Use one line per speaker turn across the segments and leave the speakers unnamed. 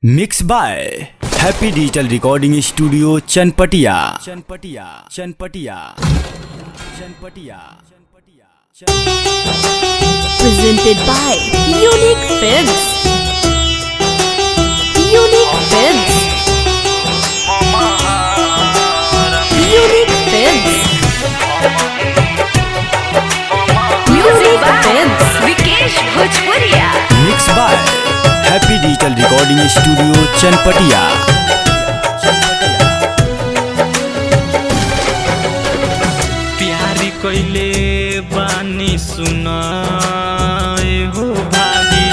Mix by happy digital recording studio Chanpatia.
Presented by Unique Films. Unique Films. Unique Films. Music Films.
Vikesh Bhojpuriya.
Mix by happy digital recording studio Chanpatia.
प्यारी कोइले बानी सुनाए हो भागी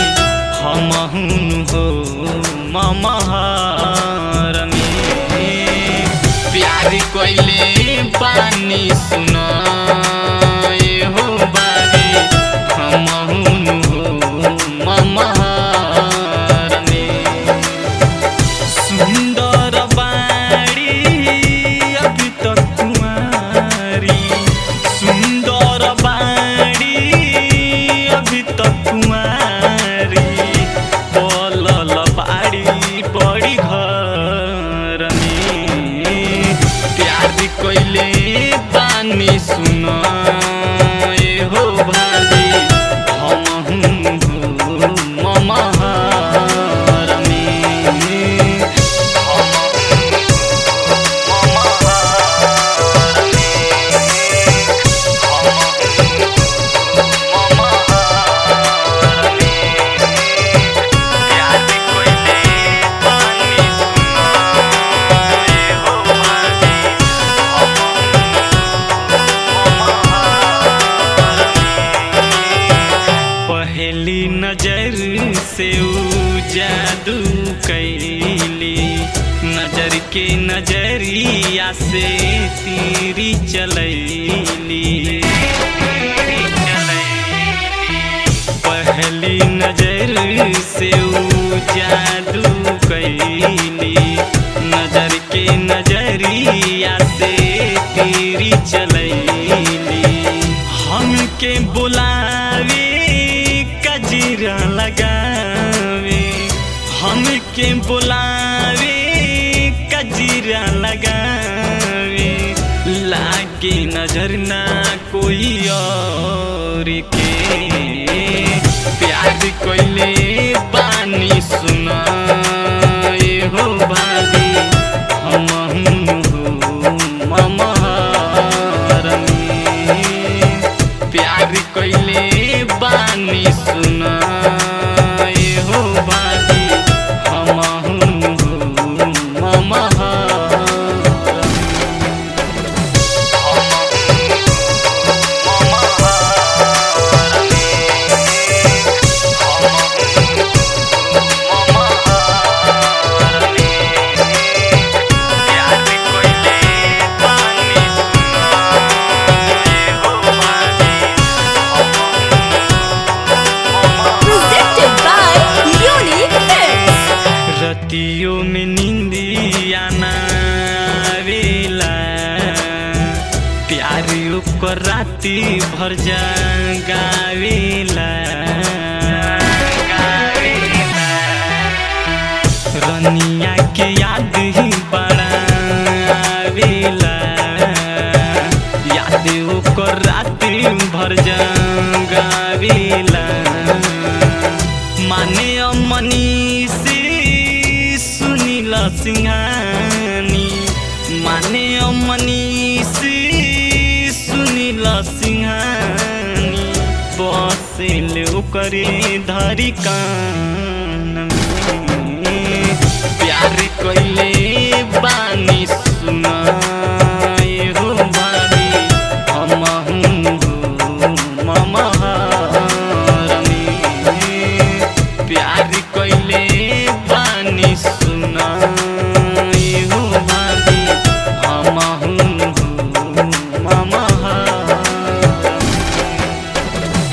हम हो ममहार में। प्यारी कोइले बानी सुनाए हो भागी हम हो ममहार में। सुंदर बाड़ी अभी तक कुंवारी, सुंदर बाड़ी अभी तक कुंवारी, पलल बाड़ी बड़ी घर में। प्यारी कोइले बानी सुनाए हो भागी हम हो ममहार में। पहली नजर से ऊ जादू कैली, नजर के नजरिया से तीरी चलैली। पहली नजर से ऊ जादू कैली, नजर के नजरिया से तीरी चलैली। हमके बुलावे कजरा लगावे, हमके बुलावे कजरा लगावे, लागे नजर ना कोई और के। प्यार कोइले बानी सुनाए हो भागी हम हो ममहार में। प्यार कोइले बानी सुनाए हो भागी हम हो ममहार
Presented by Unique Films.
रतियों में नींदिया ना आवेला, प्यारी को राती भर जगावेला। रनिया के याद ही बड़ा आवेला, याद को राती भर जगावेला। माने अमनी से सुनील सिंहानी, माने अमनी से सुनील सिंहानी, बसेल ओकरे धरी कान में। प्यार कोइले बानी सुनाए हो भागी हम हो ममहार में। प्यार कोइले बानी सुनाए हो भागी हम हो ममहार।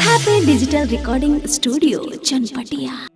Happy Digital Recording Studio Chanpatia.